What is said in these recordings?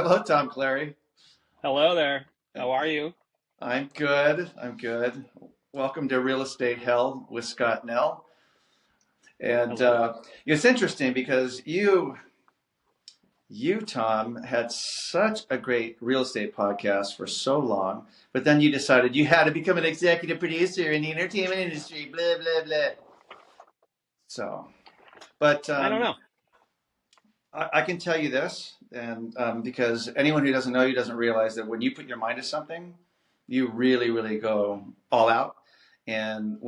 Hello, Tom Clary. Hello there. How are you? I'm good. I'm good. Welcome to Real Estate Hell with Scott Nell. And Hello. it's interesting because you, Tom, had such a great real estate podcast for so long, but then you decided you had to become an executive producer in the entertainment industry. Blah blah blah. So, but I don't know. I can tell you this, and because anyone who doesn't know you doesn't realize that when you put your mind to something, you really, really go all out. And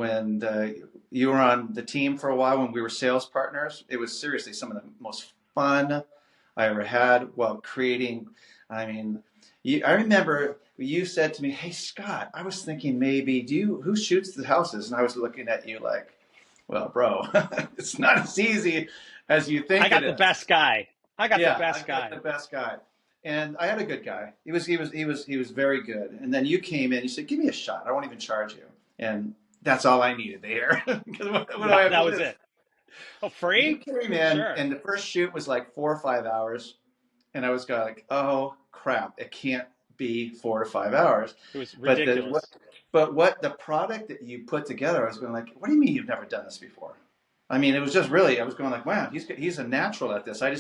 you were on the team for a while when we were sales partners, it was seriously some of the most fun I ever had while creating. I mean, I remember you said to me, "Hey Scott, I was thinking maybe who shoots the houses?" And I was looking at you like, "Well, bro, it's not as easy as you I think it got the is." best guy. I got the Yeah, I best got guy. the best guy. And I had a good guy. He was very good. And then you came in, you said, "Give me a shot. I won't even charge you." And that's all I needed to hear. Because what do I Yeah, have to that was lose? it. Oh, You free? came in, Sure. and the first shoot was like 4 or 5 hours. And I was going like, "Oh crap, it can't be 4 to 5 hours." It was But ridiculous. what the product that you put together, I was going like, "What do you mean you've never done this before?" I mean, it was just really, I was going like, "Wow, he's a natural at this." I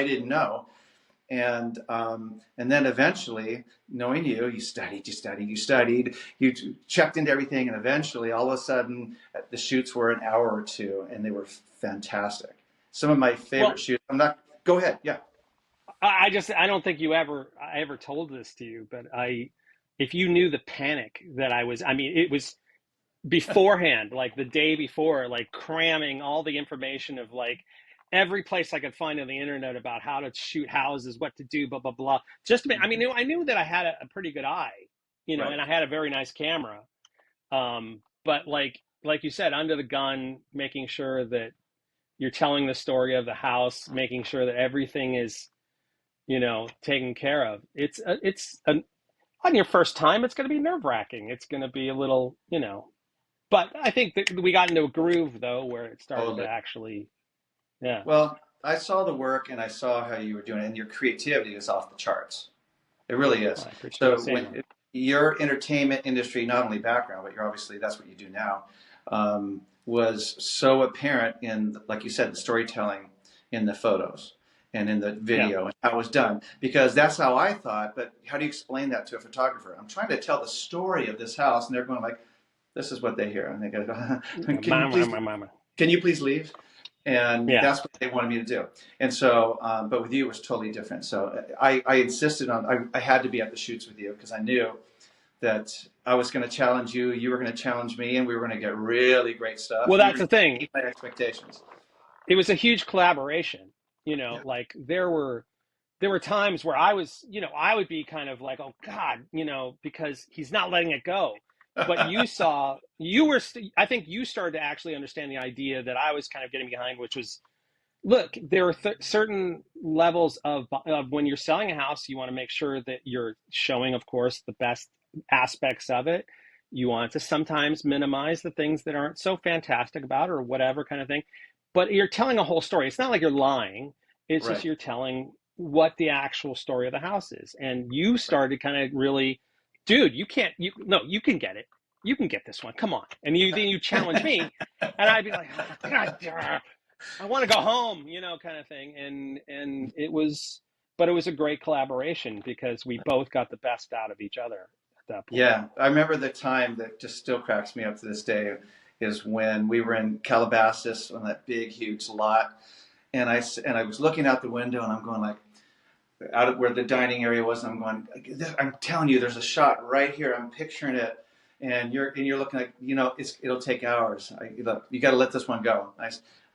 didn't know. And then eventually, knowing you studied, you checked into everything, and eventually, all of a sudden, the shoots were an hour or two, and they were fantastic. Some of my favorite Well, shoots. I'm not. Go ahead. Yeah. I don't think I ever told this to you, but if you knew the panic that I mean, it was beforehand, like the day before, like cramming all the information of like every place I could find on the internet about how to shoot houses, what to do, blah blah blah. Just to be, I mean, I knew that I had a pretty good eye, Right. and I had a very nice camera. But like you said, under the gun, making sure that you're telling the story of the house, making sure that everything is taken care of. On your first time, it's going to be nerve wracking. It's going to be a little, but I think that we got into a groove though where it started to Totally. actually, yeah. Well, I saw the work, and I saw how you were doing it, and your creativity is off the charts. It really is. Well, I appreciate you So saying that. your entertainment industry, not only background, but you're obviously that's what you do now, was so apparent in, like you said, the storytelling in the photos and in the Yeah. video and how it was done. Because that's how I thought. But how do you explain that to a photographer? I'm trying to tell the story of this house, and they're going like, "This is what they hear," and they go, "Can you please leave?" And Yeah. that's what they wanted me to do. And so, but with you, it was totally different. So I insisted on, I had to be at the shoots with you because I knew that I was going to challenge you, you were going to challenge me, and we were going to get really great stuff. Well, And you were that's going the to thing. meet my expectations. It was a huge collaboration. Yeah. Like there were times where I would be kind of like, oh God, because he's not letting it go. But I think you started to actually understand the idea that I was kind of getting behind, which was, look, there are certain levels of when you're selling a house, you want to make sure that you're showing, of course, the best aspects of it. You want to sometimes minimize the things that aren't so fantastic about it or whatever kind of thing. But you're telling a whole story. It's not like you're lying. It's just Right. you're telling what the actual story of the house is. And you Right. started kind of really, dude, you can't, no, you can get it. You can get this one. Come on. And then you challenge me, and I'd be like, oh, God, I want to go home, kind of thing. And but it was a great collaboration because we both got the best out of each other at that point. Yeah, I remember the time that just still cracks me up to this day is when we were in Calabasas on that big, huge lot, and I was looking out the window, and I'm going like, out of where the dining area was, and I'm going, I'm telling you, there's a shot right here. I'm picturing it, and you're looking like, it'll take hours. Look, you got to let this one go.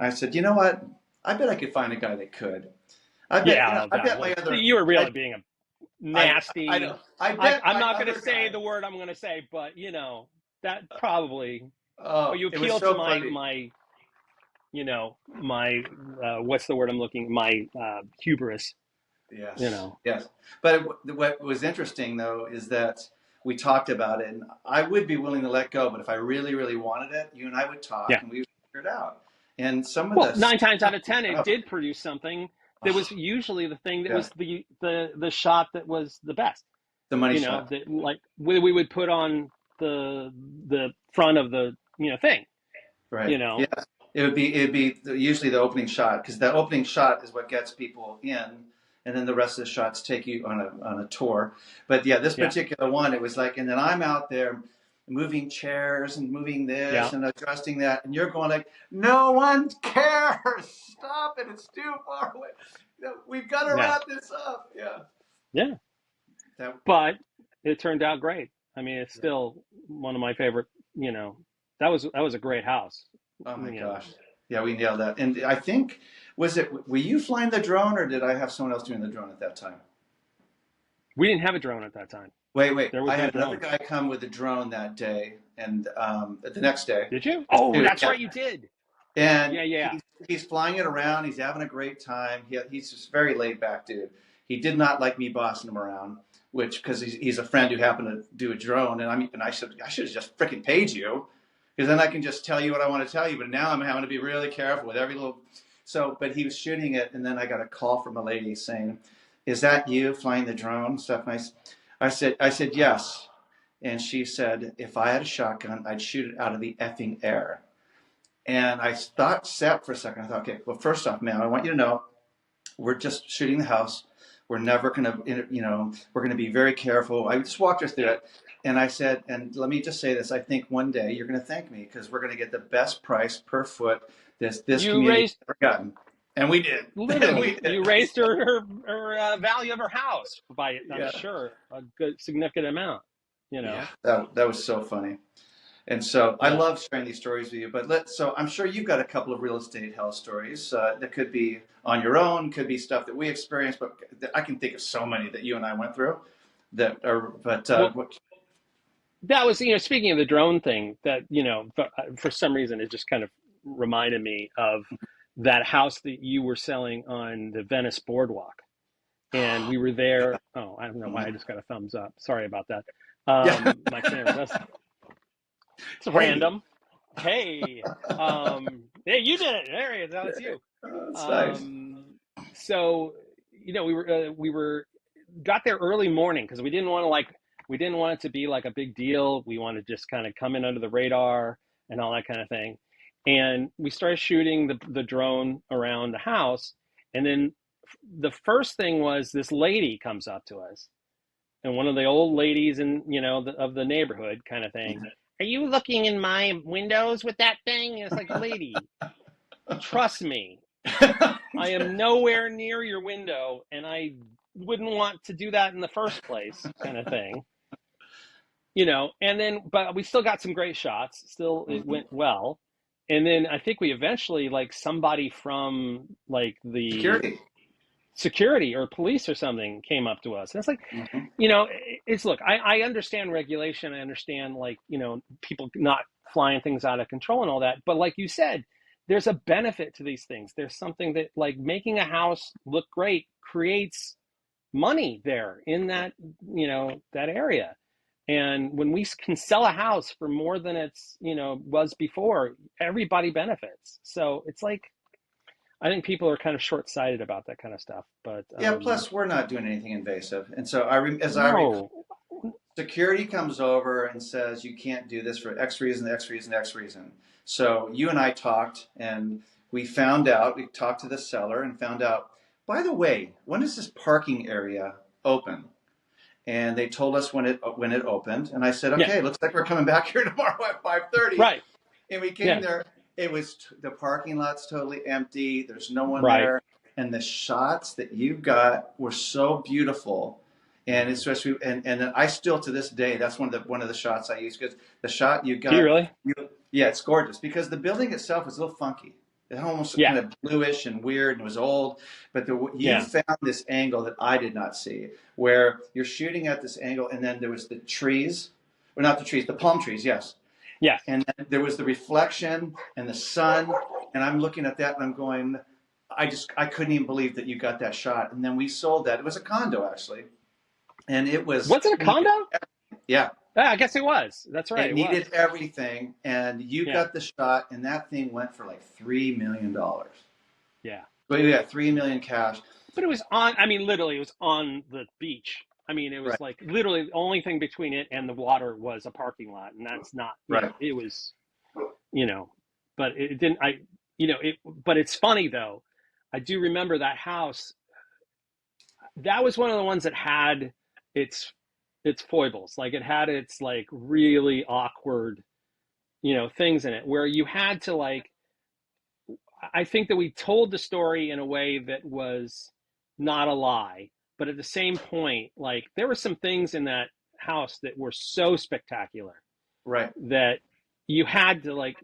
I said, you know what? I bet I could find a guy that could. Yeah, I that bet my was other, you were I, really being a I nasty. know. I bet I'm my not going to other say guy. the word I'm going to say, but that probably. Well, Oh, you it was appeal to so my funny. my what's the word I'm looking, my hubris. You Yes, know. yes. But what was interesting though is that we talked about it, and I would be willing to let go, but if I really, really wanted it, you and I would talk, Yeah. and we would figure it out. And some of Well, the nine times stuff, out of ten, it did produce something That was usually the thing that Yeah, was the shot that was the best. the money You know, shot. that like we would put on the front of the thing. Right. You Yeah. know, It'd be usually the opening shot because the opening shot is what gets people in, and then the rest of the shots take you on a tour. But yeah, this yeah, particular one, it was like, and then I'm out there moving chairs and moving this yeah, and adjusting that, and you're going like, no one cares. Stop it. It's too far away. We've got to yeah, wrap this up. Yeah. yeah. That. But it turned out great. I mean, it's still one of my favorite. You know, that was a great house. Oh my You know, gosh. Yeah, we nailed that. And I think, were you flying the drone or did I have someone else doing the drone at that time? we didn't have a drone at that time. Wait, wait. There was I no had another drone. guy come with a drone that day and the next day. Did you? Oh, that's Yeah. right, you did. And Yeah, yeah, he's flying it around. He's having a great time. He's just very laid back dude. He did not like me bossing him around, which because he's a friend who happened to do a drone, and I should have just freaking paid you, because then I can just tell you what I want to tell you. But now I'm having to be really careful with every little. So, but he was shooting it, and then I got a call from a lady saying, "Is that you flying the drone?" Stuff. And I said yes, and she said, "If I had a shotgun, I'd shoot it out of the effing air." And I sat for a second. I thought, okay, well, first off, man, I want you to know we're just shooting the house. We're never going to, we're going to be very careful. I just walked her through it. And I said, and let me just say this, I think one day you're going to thank me because we're going to get the best price per foot this you community has raised ever gotten. And we did. And we literally did. you raised her value of her house by, I'm Yeah. sure, a good significant amount. You Yeah. know, That was so funny. And so I yeah. love sharing these stories with you. But so I'm sure you've got a couple of real estate hell stories that could be on your own, could be stuff that we experienced, but I can think of so many that you and I went through that are. But Well, that was, speaking of the drone thing, that, for some reason it just kind of reminded me of that house that you were selling on the Venice boardwalk. And we were there. Oh, I don't know why I just got a thumbs up. Sorry about that. yeah, My camera. It's hey, random. Hey, hey, you did it. There it is. That was you. that's nice. Um, so, we were got there early morning because we didn't want it to be like a big deal. We wanted to just kind of come in under the radar and all that kind of thing. And we started shooting the drone around the house. And then the first thing was this lady comes up to us, and one of the old ladies in, of the neighborhood kind of thing. Are you looking in my windows with that thing? And it's like, lady, trust me, I am nowhere near your window, and I wouldn't want to do that in the first place, kind of thing. And then, but we still got some great shots. Still, it Mhm. went well. And then I think we eventually, like, somebody from like the Security. security or police or something came up to us. And it's like, Mhm. it's, look, I understand regulation. I understand, like, people not flying things out of control and all that. But like you said, there's a benefit to these things. There's something that, like, making a house look great creates money there in that area. And when we can sell a house for more than it's, was before, everybody benefits. So it's like, I think people are kind of short-sighted about that kind of stuff. But Yeah. Plus, we're not doing anything invasive, and so as I recall, no, security comes over and says you can't do this for X reason, X reason, X reason. So you and I talked, and we found out. We talked to the seller and found out. By the way, when is this parking area open? And they told us when it opened, and I said, yeah, okay, looks like we're coming back here tomorrow at 5:30. right, And we came yeah, there. It was the parking lot's totally empty. There's no one right. there, and the shots that you got were so beautiful. And Mm. especially, and I still to this day, that's one of the shots I use because the shot you Do you got, really? yeah, it's gorgeous because the building itself is a little funky. It almost Yeah, kind of bluish and weird and it was old, but you yeah, found this angle that I did not see, where you're shooting at this angle, and then there was the trees, or not the trees, the palm trees, yes, yes. and then there was the reflection and the sun, and I'm looking at that and I'm going, I couldn't even believe that you got that shot. And then we sold that. It was a condo actually, and it was Was it a needed. condo? Yeah, Yeah, I guess it was. That's right, it it needed was. everything, and you Yeah, got the shot, and that thing went for like $3 million. yeah. But yeah, 3 million cash. But it was on, I mean, literally, it was on the beach. I mean, it was Right, like literally the only thing between it and the water was a parking lot. And that's not, right, it was, you know, but it didn't, but it's funny though. I do remember that house. That was one of the ones that had its, its foibles. Like it had its like really awkward, things in it where you had to like, I think that we told the story in a way that was not a lie, but at the same point, like there were some things in that house that were so spectacular right. that you had to like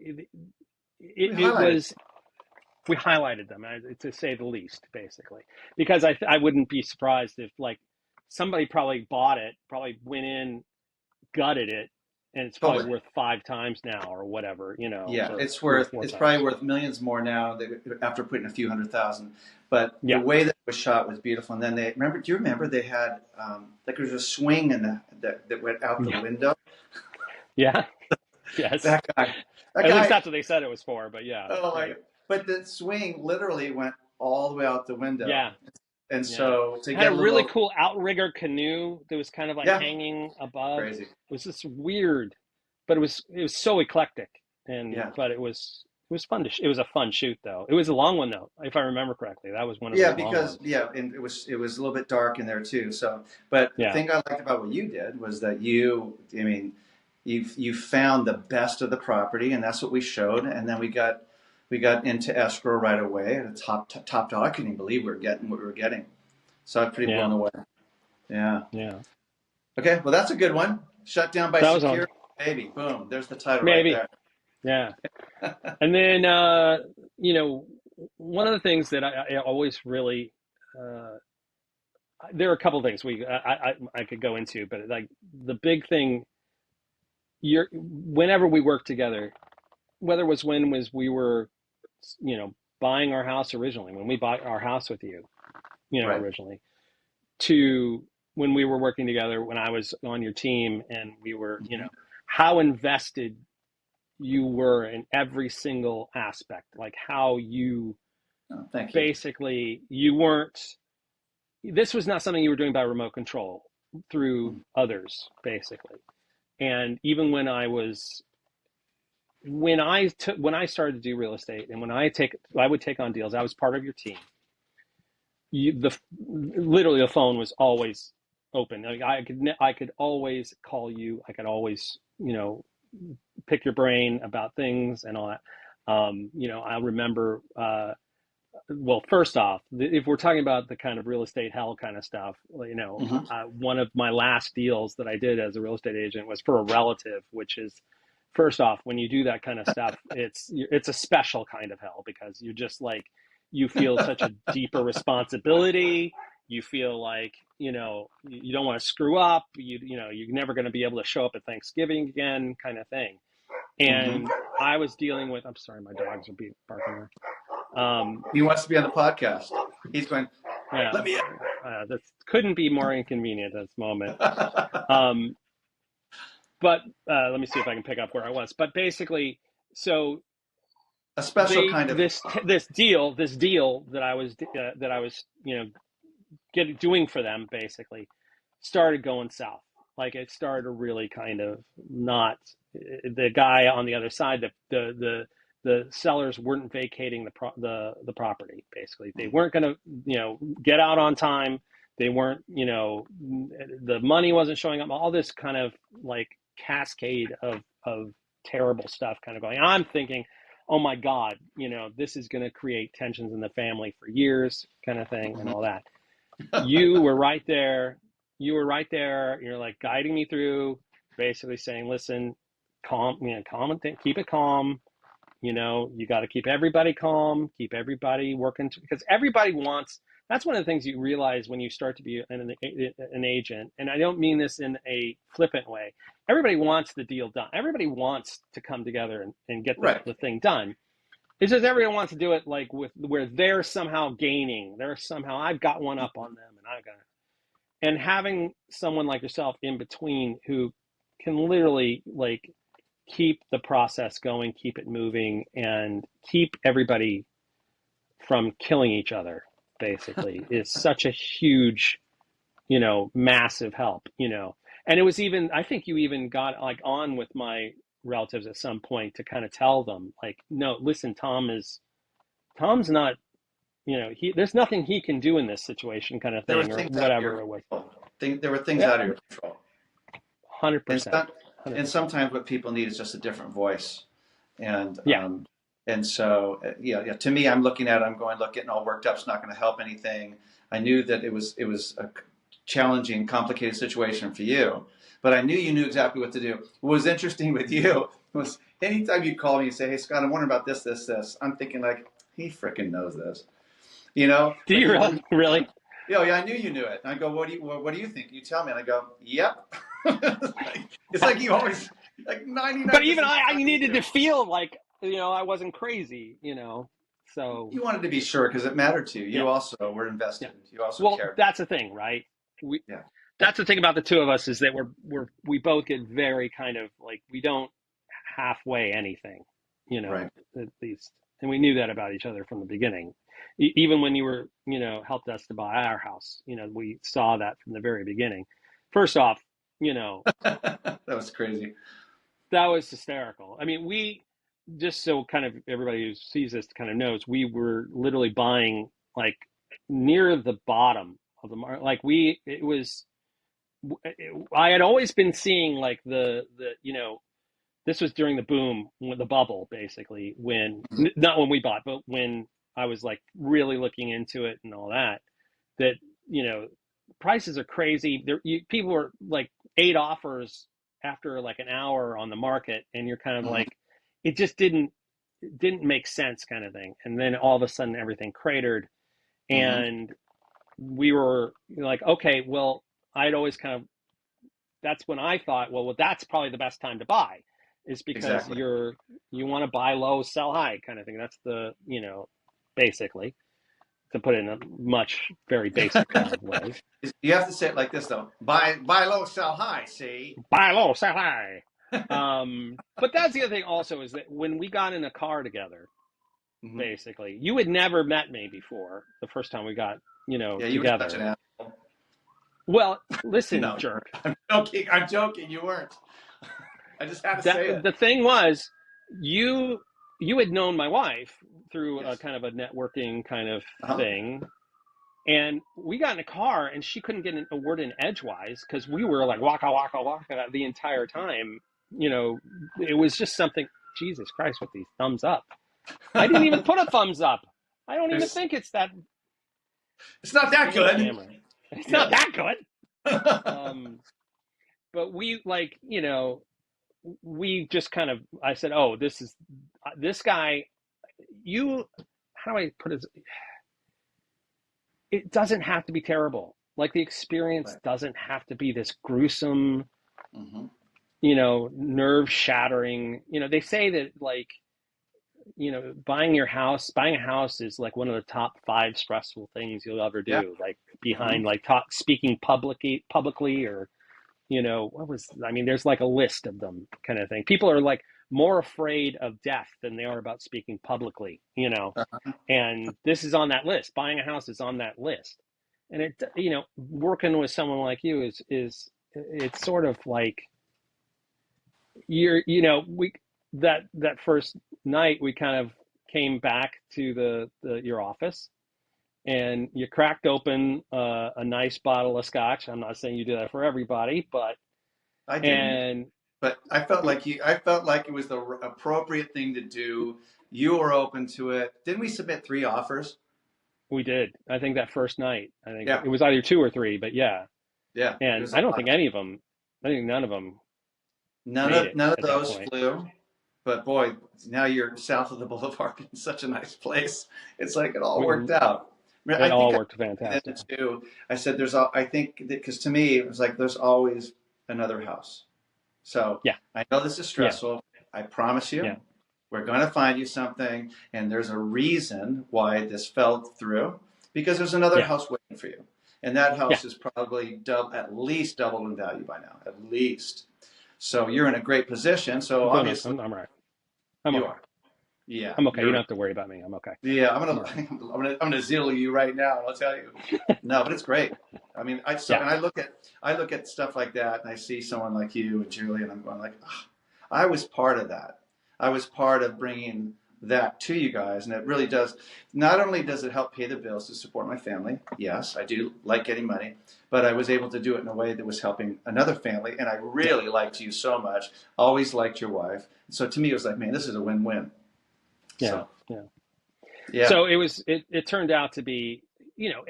We it highlighted. was we highlighted them to say the least, basically, because I wouldn't be surprised if like somebody probably bought it, probably went in, gutted it, and it's probably Totally. worth 5 times now or whatever, Yeah, or it's three or worth. four It's probably times. worth millions more now after putting a few 100,000. But the Yeah, way that it was shot was beautiful. And then they remember. Do you remember they had like there was a swing in that went out the yeah, window? yeah. Yes. That guy. That At least guy. that's what they said it was for, but yeah, Oh my! right. God. But the swing literally went all the way out the window. Yeah, And yeah. so to It had get a a really little, cool outrigger canoe that was kind of like yeah, hanging above. crazy. It was just weird, but it was so eclectic, and Yeah. but it was fun it was a fun shoot though. It was a long one though, if I remember correctly. That was one of Yeah, those long because ones. yeah, and it was a little bit dark in there too. So, but the Yeah, thing I liked about what you did was that I mean, you found the best of the property, and that's what we showed. And then we got into escrow right away at a top dollar. I couldn't even believe we were getting what we were getting. So I'm pretty yeah, blown away. Yeah. yeah. Okay, well that's a good one. Shut down by That was on security, baby. Boom. There's the title right maybe. there. Yeah, and then you know, one of the things that I always really uh, there are a couple of things I could go into, but like the big thing, whenever we worked together, whether it was when was we were, buying our house originally, when we bought our house with you, Right. originally, to when we were working together, when I was on your team and we were, Hmm. how invested you were in every single aspect, like how you Oh, thank you. basically you weren't this was not something you were doing by remote control through Mhm. others, basically. And even when I started to do real estate and I would take on deals, I was part of your team. Literally the phone was always open. Like I could always call you. I could always, pick your brain about things and all that. I remember, well, first off, if we're talking about the kind of real estate hell kind of stuff, Hmm. one of my last deals that I did as a real estate agent was for a relative, which is, first off, when you do that kind of stuff, it's a special kind of hell because you're just like, you feel such a deeper responsibility. You feel like, you don't want to screw up. You're never going to be able to show up at Thanksgiving again, kind of thing. Hmm. And I was dealing with, I'm sorry, my dogs are barking here. He wants to be on the podcast. He's going, Yeah, let me that couldn't be more inconvenient at this in. moment. Um, but let me see if I can pick up where I was. But basically, so A special kind of, this deal that I was doing for them basically started going south. Like it started to really kind of not, the guy on the other side, the sellers weren't vacating the property. Basically, they weren't going to get out on time. They weren't, the money wasn't showing up. All this kind of like cascade of terrible stuff kind of going. I'm thinking, oh my God, this is going to create tensions in the family for years, kind of thing, and all that. You were right there. You were right there. You're like guiding me through, basically saying, listen, calm, calm and keep it calm. You got to keep everybody calm, keep everybody working because everybody wants. That's one of the things you realize when you start to be an agent. And I don't mean this in a flippant way. Everybody wants the deal done. Everybody wants to come together and get right. the thing done. It's just everyone wants to do it like with where they're somehow gaining. They're somehow I've got one up on them, and I've got and having someone like yourself in between who can literally like keep the process going, keep it moving, and keep everybody from killing each other, basically, is such a huge, massive help, And it was even, I think you even got like on with my relatives at some point to kind of tell them, like, no, listen, Tom's not, there's nothing he can do in this situation, kind of There were thing, or things out of whatever your it was. control. There were things Yeah, out of your control. And 100%, some, and 100%. sometimes what people need is just a different voice. And Yeah, so yeah. To me, I'm looking at it. I'm going, look, getting all worked up is not going to help anything. I knew that it was a challenging, complicated situation for you, but I knew you knew exactly what to do. What was interesting with you was anytime you call me and say, "Hey, Scott, I'm wondering about this, this, this," I'm thinking like, he freaking knows this, do But you you really, wouldn't. really? Yeah, I knew you knew it. And I go, what do you think? You tell me, and I go, yep. It's like you always, like But even 99% of I the time you needed do. to feel like, I wasn't crazy, so You wanted to be sure because it mattered to you. yeah, You also were yeah. invested. You also Well, cared. that's the thing, right? We Yeah, That's the thing about the two of us, is that we both get very kind of like, we don't halfway anything, right. at least. And we knew that about each other from the beginning. Even when you were, helped us to buy our house, we saw that from the very beginning. First off, you know, That was crazy. that was hysterical. I mean, just so kind of everybody who sees this kind of knows, we were literally buying like near the bottom of the market. Like it was, I had always been seeing like this was during the boom, the bubble, basically, when, Mhm. not when we bought, but when I was like really looking into it and all that, that, you know, prices are crazy. People are like 8 offers after like an hour on the market, and you're kind of Mhm. like, it didn't make sense, kind of thing. And then all of a sudden everything cratered, Mhm. and we were like, okay, well, I'd always kind of, that's when I thought, well, that's probably the best time to buy, is because Exactly. you want to buy low, sell high, kind of thing. That's basically, to put it in a much very basic kind of way. You have to say it like this though. Buy low, sell high. See. Buy low, sell high. But that's the other thing also, is that when we got in a car together, Hmm. basically, you had never met me before the first time we got, Yeah, you were such an together. asshole. Well, listen, No, jerk. I'm joking. I'm joking. You weren't. I just had to That say it. the thing was, you you had known my wife through a Yes. kind of a networking kind of Uh-huh. thing, and we got in a car, and she couldn't get a word in edgewise, because we were like waka waka waka the entire time. It was just something. Jesus Christ, with these thumbs up! I didn't even put a thumbs up. I don't even There's, think it's that. it's not that Damn good. camera! It's not Yeah. that good. But we, like, we just kind of, I said, oh, this guy, you, how do I put it doesn't have to be terrible. Like, the experience Right. doesn't have to be this gruesome, Hmm. nerve shattering. They say that, like, buying a house is like one of the top five stressful things you'll ever Yeah. do. Like, Hmm. behind, like, speaking publicly, or I mean, there's like a list of them, kind of thing. People are like more afraid of death than they are about speaking publicly, Uh-huh. and this is on that list. Buying a house is on that list. And working with someone like you is it's sort of like, we, that first night, we kind of came back to your office, and you cracked open a nice bottle of scotch. I'm not saying you do that for everybody, but, I didn't, and but I felt like you. I felt like it was the appropriate thing to do. You were open to it. Didn't we submit 3 offers? we did. I think that first night, I think Yeah. it was either two or three, but yeah. Yeah. It And was a I don't think lot. any of them, I think none of them None made of it none of at that those point. flew. But boy, now you're south of the boulevard in such a nice place. It's like it all We, worked out. I mean, I it think all I worked then fantastic. too. I said I think that because to me it was like there's always another house. So Yeah, I know this is yeah, stressful. I promise you, yeah, we're going to find you something, and there's a reason why this fell through because there's another yeah, house waiting for you, and that yeah. house is probably at least doubled in value by now, at least. So you're in a great position. So No, no, obviously I'm all right. I'm all you right. are. Yeah, I'm okay. You you're don't have to worry about me. I'm okay. yeah. I'm all right. I'm gonna zeal you right now. I'll tell you. No, but it's great. I mean, Yeah. and I look at stuff like that, and I see someone like you and Julie, and I'm going like, "Ah, I was part of that. I was part of bringing that to you guys, and it really does. Not only does it help pay the bills to support my family, yes, I do like getting money, but I was able to do it in a way that was helping another family, and I Yeah. really liked you so much. Always liked your wife. So to me, it was like, man, this is a win-win. Yeah. So Yeah. yeah. So it turned out to be,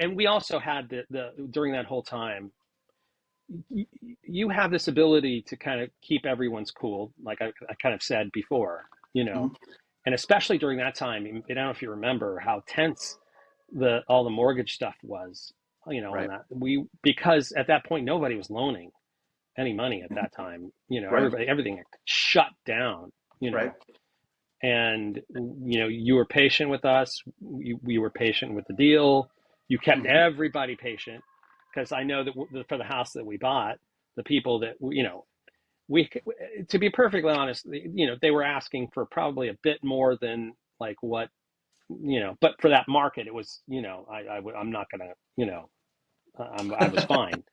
and we also had the during that whole time, you, you have this ability to kind of keep everyone's cool, like I kind of said before, Mhm. and especially during that time. I don't know if you remember how tense the all the mortgage stuff was, on Right. that because at that point nobody was loaning any money at that time. Right. Everything shut down. Right. And you were patient with us. We were patient with the deal. You kept Mhm. everybody patient because I know that for the house that we bought, the people that we to be perfectly honest, they were asking for probably a bit more than like what but for that market, it was I'm not gonna I was fine,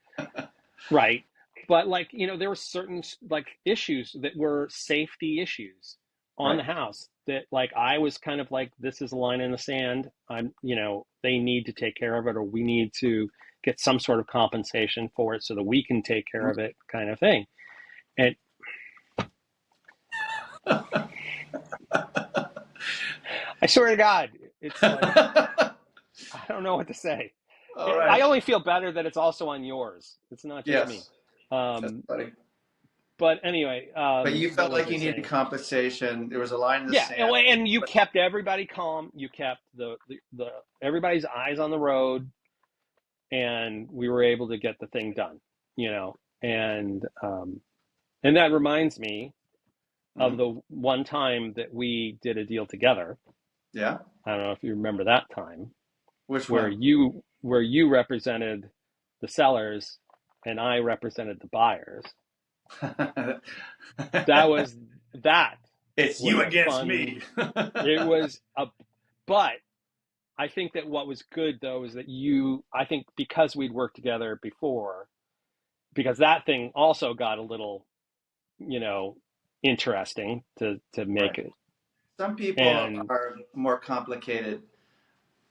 right? But like there were certain like issues that were safety issues on Right. the house that like I was kind of like, this is a line in the sand. They need to take care of it, or we need to get some sort of compensation for it so that we can take care of it, kind of thing. And I swear to God, it's like I don't know what to say. All I right. only feel better that it's also on yours. It's not just me. Yes. That's Um, funny. but anyway, But you what felt was like I you needed saying? compensation. There was a line in the Yeah, sand. and you But kept everybody calm. You kept the everybody's eyes on the road, and we were able to get the thing done. You know, and that reminds me of mhm. the one time that we did a deal together. Yeah. I don't know if you remember that time Which where one? you represented the sellers and I represented the buyers. That was that It's was you a against fun. me. It was a but I think that what was good though is that I think because we'd worked together before, because that thing also got a little, you know, interesting to Right. make it. Some people And are more complicated.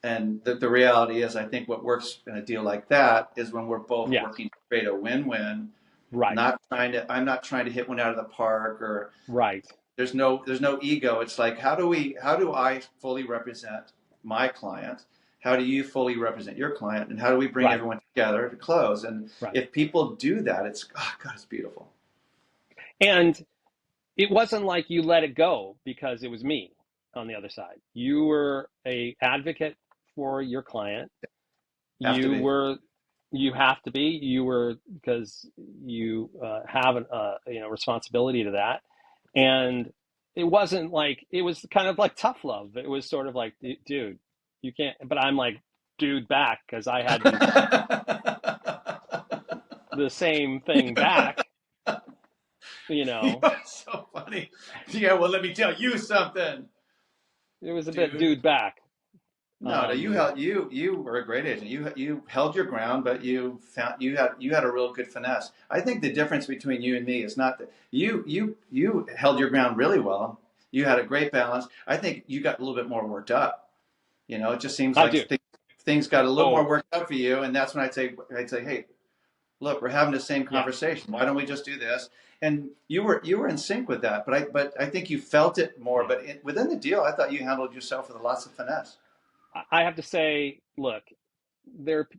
And the reality is, I think what works in a deal like that is when we're both yes, working to create a win-win, right, I'm not trying to hit one out of the park, or right, there's no ego. It's like, how do I fully represent my client? How do you fully represent your client? And how do we bring right, everyone together to close? And right. if people do that, it's, oh God, it's beautiful. And it wasn't like you let it go because it was me on the other side. You were a advocate for your client. Have to You be. were, you have to be. You were because you have an responsibility to that. And it wasn't like it was kind of like tough love. It was sort of like, dude, you can't. But I'm like, dude, back because I had the same thing back. You You know, are so funny. Yeah, well, let me tell you something, it was a bit dude. dude back. No, Um, you were a great agent. You held your ground, but you had a real good finesse. I think the difference between you and me is not that you held your ground really well. You had a great balance. I think you got a little bit more worked up. You know, it just seems I like do. things got a little more Oh, worked up for you, and that's when I'd say, hey, look, we're having the same yeah. conversation. Why don't we just do this? And you were in sync with that, but I think you felt it more. Yeah. But within the deal, I thought you handled yourself with lots of finesse. I have to say, look, there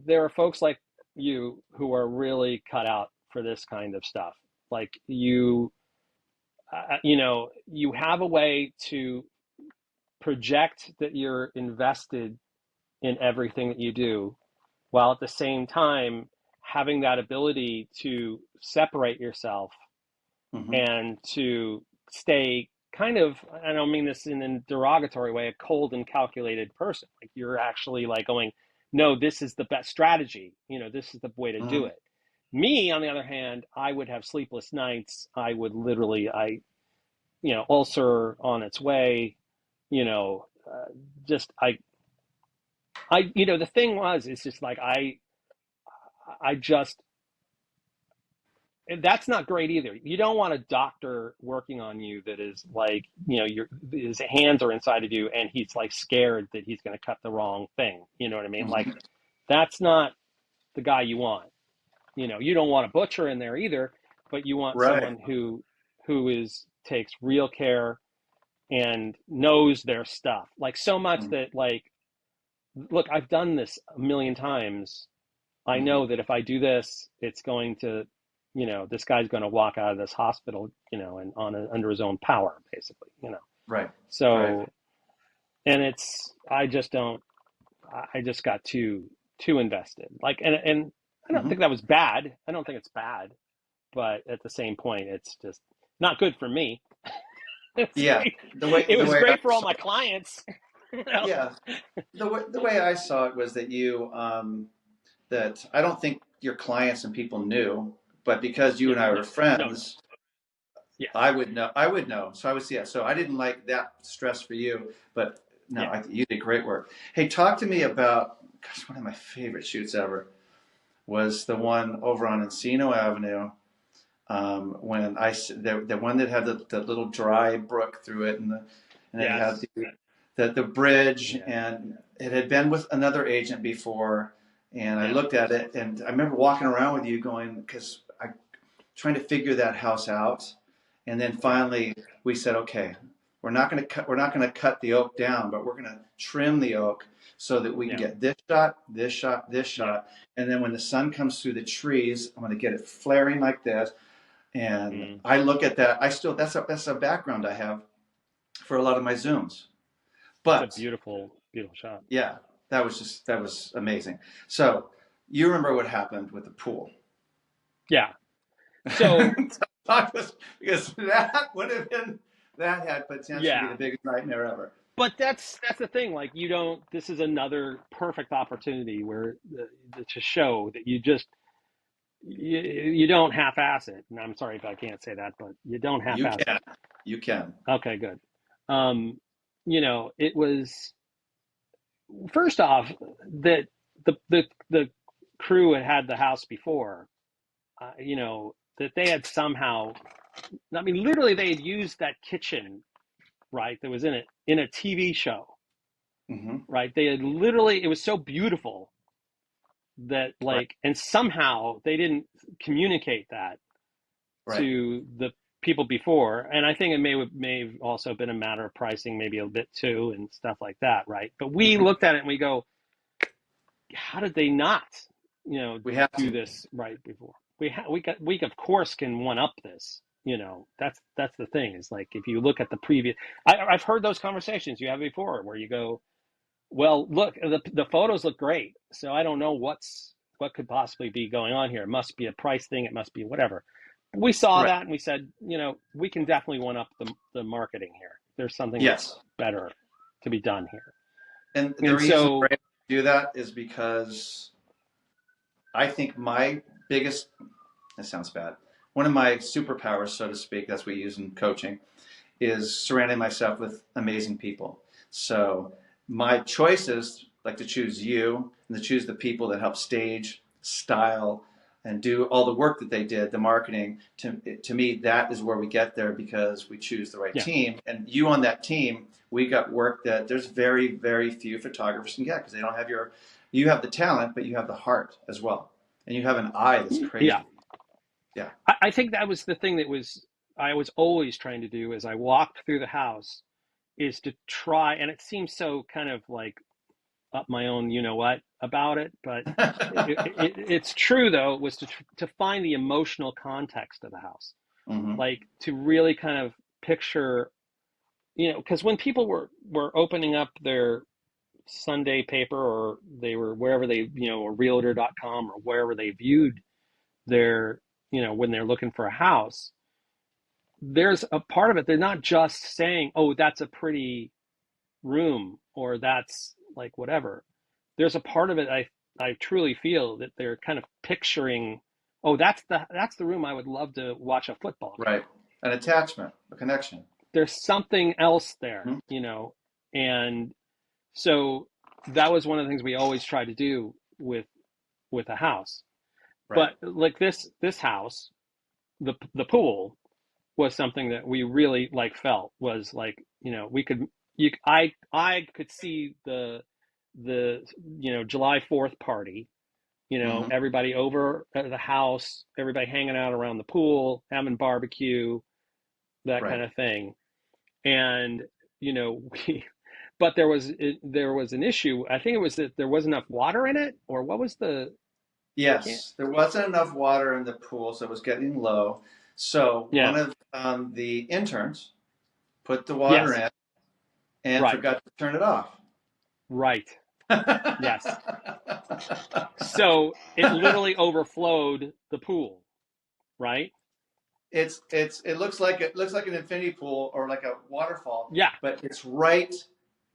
there are folks like you who are really cut out for this kind of stuff. Like you have a way to project that you're invested in everything that you do, while at the same time having that ability to separate yourself Hmm. and to stay kind of, I don't mean this in a derogatory way, a cold and calculated person. Like you're actually like going, no, this is the best strategy. This is the way to do Hmm. it. Me, on the other hand, I would have sleepless nights. I would literally, ulcer on its way. you know, just the thing was, it's just like I just that's not great either. You don't want a doctor working on you that is like, his hands are inside of you and he's like scared that he's going to cut the wrong thing. You know what I mean? Like, Mhm. that's not the guy you want. You don't want a butcher in there either, but you want Right. someone who takes real care and knows their stuff. Like, so much Mhm. that, like, look, I've done this a million times. I Mhm. know that if I do this, it's going to, this guy's going to walk out of this hospital, and under his own power, basically. Right. Right. So, and I just don't, I just got too invested. Like, and I don't Mhm. think that was bad. I don't think it's bad, but at the same point, it's just not good for me. It's Yeah. great. The way It the was way I great for all saw my clients. You know? yeah, the way I saw it was that that I don't think your clients and people knew, but because you Yeah, and I no, were no, no. friends, Yes. I would know. I would know. So I was, yeah. So I didn't like that stress for you, but no, Yeah. you did great work. Hey, talk to me about, gosh, one of my favorite shoots ever was the one over on Encino Avenue. When the one that had the little dry brook through it, and it had Yes. the bridge, Yeah. and it had been with another agent before, and I Yeah. looked at it, and I remember walking around with you going, because I trying to figure that house out, and then Yeah. finally we said, okay, we're not going to cut the oak down, but we're going to trim the oak so that we can Yeah. get this shot, this shot, this Yeah. shot, and then when the sun comes through the trees, I'm going to get it flaring like this. And Mm. I look at that. I still that's a background I have for a lot of my zooms. It's a But beautiful, beautiful shot. yeah, that was amazing. So you remember what happened with the pool? Yeah. So, Because that would have been that had potential to be yeah. the biggest nightmare ever. But that's the thing. Like, you don't. This is another perfect opportunity where to show that you don't half-ass it. And I'm sorry if I can't say that, but you don't You half-ass it. can, you can. Okay, good. It was, first off, that the crew had the house before. That they had somehow. I mean, literally, they had used that kitchen, right, that was in a TV show, Hmm. right? They had literally. It was so beautiful that, Right, like, and somehow they didn't communicate that right. to the people before. And I think it may have also been a matter of pricing, maybe a bit too, and stuff like that, right? But we Hmm. looked at it and we go, how did they not, We have do to. this right before? We of course can one up this. That's the thing, is like, if you look at the previous, I've heard those conversations you have before where you go, well, look, the photos look great, so I don't know what could possibly be going on here. It must be a price thing. It must be whatever. We saw Right. that and we said, we can definitely one up the marketing here. There's something that's Yes. better to be done here. And the And reason we're so, able to do that is because I think my biggest, that sounds bad, one of my superpowers, so to speak, that's what we use in coaching, is surrounding myself with amazing people. So my choices, like to choose you and to choose the people that help stage, style, and do all the work that they did, the marketing. To me, that is where we get there because we choose the right yeah, team. And you on that team, we got work that there's very, very few photographers can get because they don't have you have the talent, but you have the heart as well. And you have an eye that's yeah. crazy. Yeah. I think that was the thing I was always trying to do as I walked through the house, is to try, and it seems so kind of like up my own, what about it, but it's true though, was to find the emotional context of the house, Hmm. like to really kind of picture, because when people were opening up their Sunday paper, or they were wherever they, or realtor.com, or wherever they viewed their, when they're looking for a house, there's a part of it, they're not just saying, oh, that's a pretty room, or that's like whatever. There's a part of it, I truly feel that they're kind of picturing, oh, that's the room I would love to watch a football game. Right. An attachment, a connection. There's something else there, Hmm. And so that was one of the things we always tried to do with a house. Right. But like this house, the pool was something that we really like felt was like, we could you I could see the July 4th party, Hmm. everybody over at the house, everybody hanging out around the pool, having barbecue, that kind Right. of thing. And we but there was an issue. I think it was that there wasn't enough water in it, or what was the I can't Yes, there wasn't enough water in the pool, so it was getting low. So one yeah. of the interns put the water Yes. in and Right. forgot to turn it off. Right. Yes. So it literally overflowed the pool, right? it looks like an infinity pool or like a waterfall, Yeah. but it's right.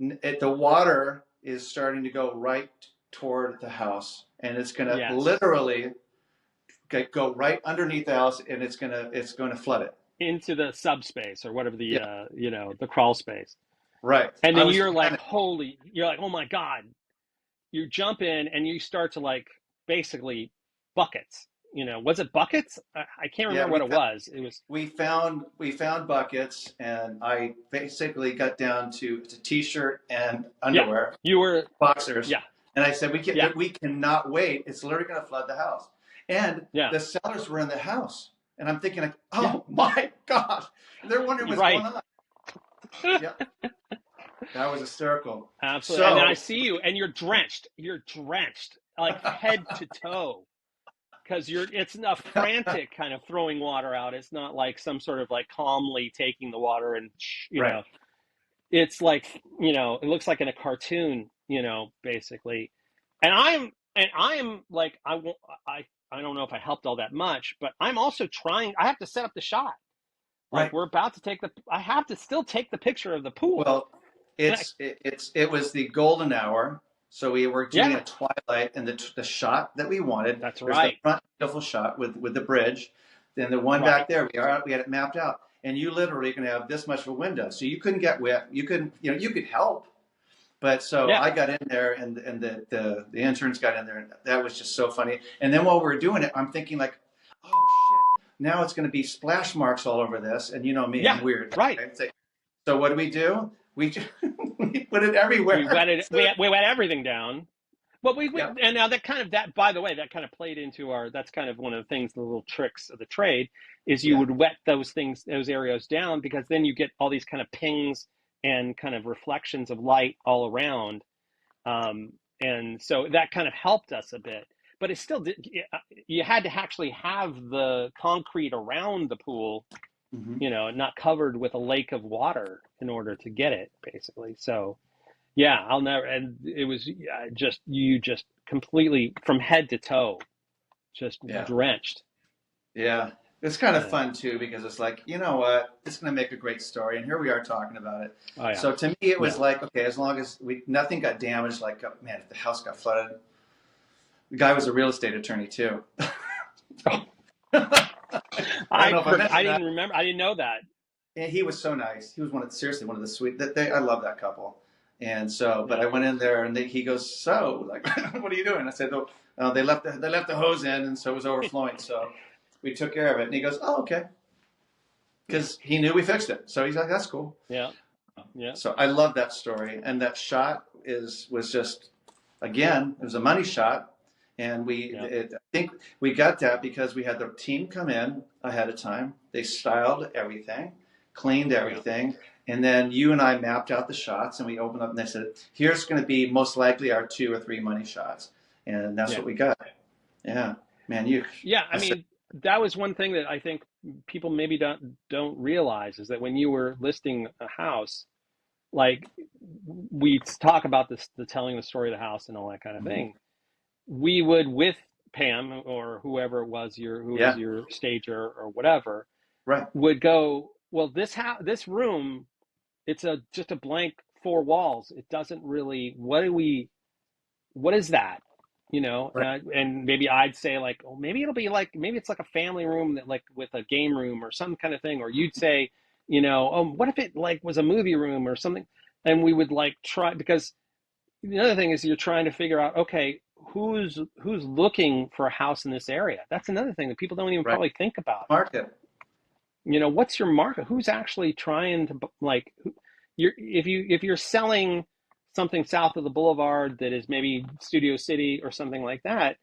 The water is starting to go right toward the house, and it's gonna Yes. literally go right underneath the house, and it's gonna flood it. Into the subspace or whatever Yeah, the crawl space. right. And I then was you're like, oh my God. You jump in and you start to like basically buckets. Was it buckets? I can't Yeah, remember what it was. It was, we found buckets, and I basically got down to it's a t-shirt and yeah, underwear, you were, boxers, yeah, and I said yeah, we cannot wait. It's literally going to flood the house, and yeah, the sellers were in the house, and I'm thinking like, yeah, oh my gosh, and they're wondering you're what's going right. on. Yeah, that was hysterical. Absolutely. And then I So see you and you're drenched like head to toe because it's a frantic kind of throwing water out. It's not like some sort of like calmly taking the water and, right, it's like, it looks like in a cartoon, basically. And I am like, I won't, I don't know if I helped all that much, but I'm also trying, I have to set up the shot. Like right. we're about to I have to still take the picture of the pool. Well, And it was the golden hour, so we were doing yeah, a twilight, and the shot that we wanted. that's There's the right. front beautiful shot with the bridge, then the one back Right. there we had it mapped out, and you literally can have this much of a window, so you couldn't get wet. You couldn't, you could help, but so Yeah. I got in there, and the interns got in there, and that was just so funny. And then while we were doing it, I'm thinking like, oh shit, now it's going to be splash marks all over this, and you know me, Yeah. I'm weird. Right. Right? So what do? We just, we put it We everywhere. wetted we wet everything down. But we Yeah, and now that by the way, that kind of played into that's kind of one of the things, the little tricks of the trade is you yeah, would wet those areas down because then you get all these kind of pings and kind of reflections of light all around. And so that kind of helped us a bit, but it still did. You had to actually have the concrete around the pool, hmm, not covered with a lake of water in order to get it, basically. So yeah, I'll never. And it was just you just completely from head to toe, just yeah, drenched. yeah. It's kind of Yeah. fun too because it's like, you know what, it's going to make a great story, and here we are talking about it. Oh yeah. So to me, it was Yeah. like, okay, as long as we nothing got damaged, like, oh, man, if the house got flooded, the guy was a real estate attorney too. I don't know if I I mentioned that. didn't remember. I didn't know that. And he was so nice. He was seriously one of the sweet. I love that couple. And so, but Yeah. I went in there, and he goes, "So, like, what are you doing?" I said, "Oh, they left the hose in, and so it was overflowing. So we took care of it." And he goes, "Oh, okay," because he knew we fixed it. So he's like, "That's cool." Yeah. Yeah. So I love that story, and that shot was just, again, it was a money shot, and Yeah. I think we got that because we had the team come in ahead of time. They styled everything, cleaned Yeah. everything, and then you and I mapped out the shots, and we opened up and they said, "Here's going to be most likely our 2 or 3 money shots," and that's Yeah. what we got. Yeah, man, Yeah. I I said, mean, that was one thing that I think people maybe don't realize is that when you were listing a house, like we talk about this, the telling the story of the house and all that kind of mhm, thing. We would with Pam or whoever it was who was yeah, your stager or whatever right, would go, well, this room, it's just a blank 4 walls. It doesn't really, what is that? right, And maybe I'd say like, oh, maybe it'll be like, maybe it's like a family room that like with a game room or some kind of thing. Or you'd say, oh, what if it like was a movie room or something? and we would like try, because the other thing is you're trying to figure out, okay, who's looking for a house in this area? That's another thing that people don't even Right. probably think about. Market. What's your market? Who's actually trying to, like, if you're selling something south of the boulevard that is maybe Studio City or something like that,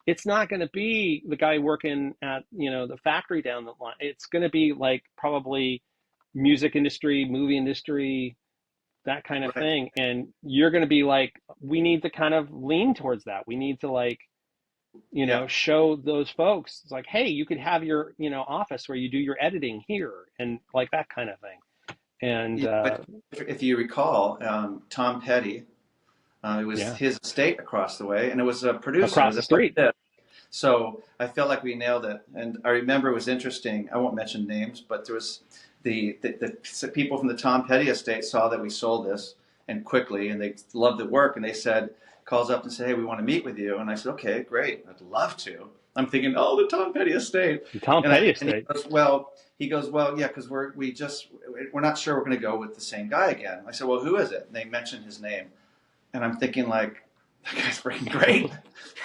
it's not going to be the guy working at, the factory down the line. It's going to be like probably music industry, movie industry, that kind of Right. thing. And you're going to be like, we need to kind of lean towards that. We need to, like, Yeah. show those folks, it's like, hey, you could have your, office where you do your editing here, and like that kind of thing. And But if you recall, Tom Petty, it was yeah, his estate across the way, and it was a producer. It across was the just like street. this. So I felt like we nailed it. And I remember it was interesting. I won't mention names, but there was the people from the Tom Petty estate saw that we sold this and quickly, and they loved the work, and they said, calls up and say, hey, we want to meet with you. And I said, okay, great, I'd love to. I'm thinking, oh, the Tom Petty estate. The Tom And, Petty and estate. he goes, well, yeah, because we're not sure we're going to go with the same guy again. I said, well, who is it? And they mentioned his name, and I'm thinking like, that guy's freaking great.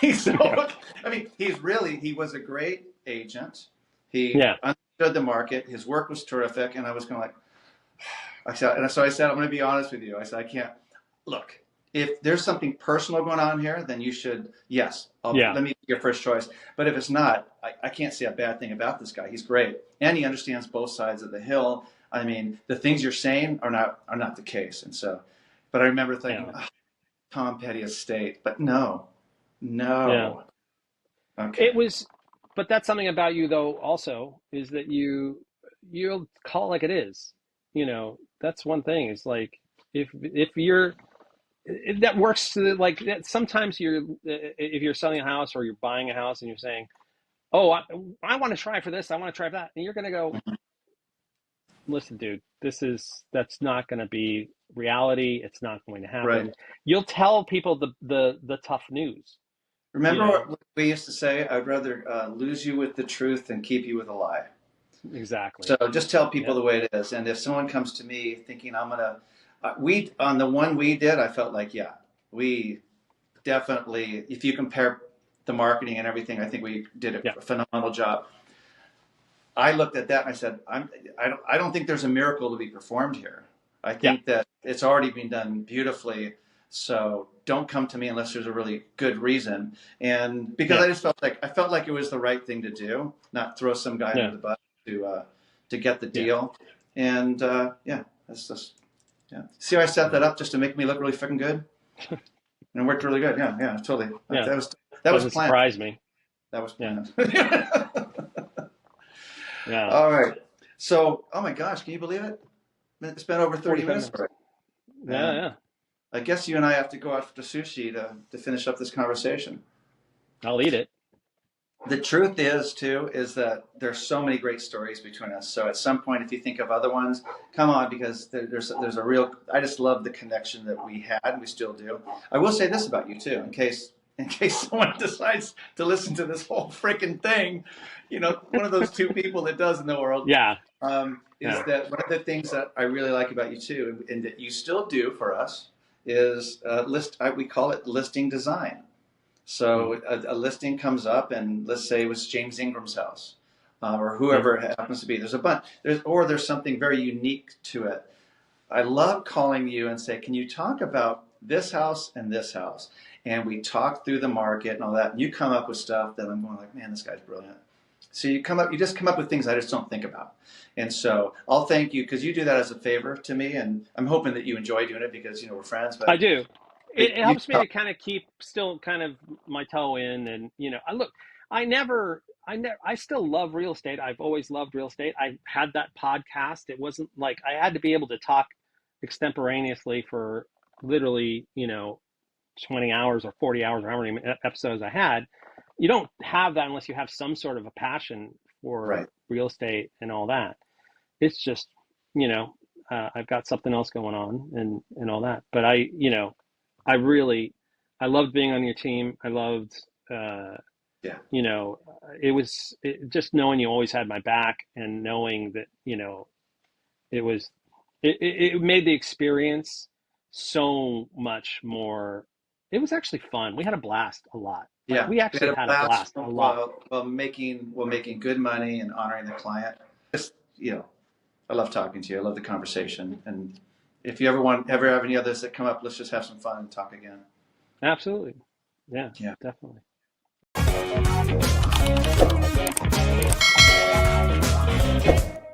He's so, Yeah. I mean, he was a great agent. He Yeah. understood the market. His work was terrific. And I was going like, I said, I'm going to be honest with you. I said, I can't, look, if there's something personal going on here, then you should, yes, Yeah. let me be your first choice. But if it's not, I can't say a bad thing about this guy. He's great. And he understands both sides of the hill. I mean, the things you're saying are not the case. And so, but I remember thinking, Yeah. oh, Tom Petty estate, but no, Yeah. no. Okay. It was, but that's something about you though also, is that you'll call it like it is. That's one thing, is like, if you're, that works to, like, that. Sometimes if you're selling a house or you're buying a house and you're saying, oh, I want to try for this, I want to try for that, and you're going to go, listen, dude, that's not going to be reality. It's not going to Right. happen. You'll tell people the tough news, you Remember know what we used to say? I'd rather lose you with the truth than keep you with a lie. exactly. So just tell people Yep. the way it is. And if someone comes to me thinking I'm gonna, we on the one we did, I felt like yeah, we definitely. If you compare the marketing and everything, I think we did Yeah. a phenomenal job. I looked at that and I said, I don't think there's a miracle to be performed here. I Yeah. think that it's already been done beautifully. So don't come to me unless there's a really good reason. And because Yeah. I felt like it was the right thing to do, not throw some guy under Yeah. the bus to get the Yeah. deal. And yeah, that's just yeah. See how I set that Yeah. up just to make me look really freaking good, and it worked really good. Yeah, yeah, totally. Yeah. That was Doesn't planned. surprise me. That was Yeah. planned. Yeah. All right. So, oh my gosh, can you believe it? It's been over 30 45 minutes minutes. already. Yeah. And Yeah. I guess you and I have to go out to sushi to finish up this conversation. I'll eat it. The truth is, too, is that there's so many great stories between us. So at some point, if you think of other ones, come on, because there's a real. I just love the connection that we had, and we still do. I will say this about you too, in case someone decides to listen to this whole freaking thing, one of those two people that does in the world, Yeah. is Yeah. that one of the things that I really like about you too, and that you still do for us, is we call it listing design. Mm. So a listing comes up, and let's say it was James Ingram's house, or Yeah. whoever it happens to be. There's a bunch. There's something very unique to it. I love calling you and say, can you talk about this house and this house? And we talk through the market and all that. And you come up with stuff that I'm going like, man, this guy's brilliant. So you just come up with things I just don't think about. And so I'll thank you because you do that as a favor to me. And I'm hoping that you enjoy doing it because, we're friends, I but do. It you helps me to kind of keep still kind of my toe in, and I look. I still love real estate. I've always loved real estate. I had that podcast. It wasn't like I had to be able to talk extemporaneously for literally 20 hours or 40 hours or how many episodes I had. You don't have that unless you have some sort of a passion right. for real estate and all that. It's just, you know, I've got something else going on and all that. But I really, I loved being on your team. I loved, uh, Yeah. just knowing you always had my back, and knowing that, it was, it made the experience. so much more. It was actually fun. We had a blast a lot. Like Yeah, we we had actually a had a blast blast a lot. while making good money and honoring the client. Just, I love talking to you. I love the conversation. And if you ever have any others that come up, let's just have some fun and talk again. Absolutely. Yeah, Yeah. definitely.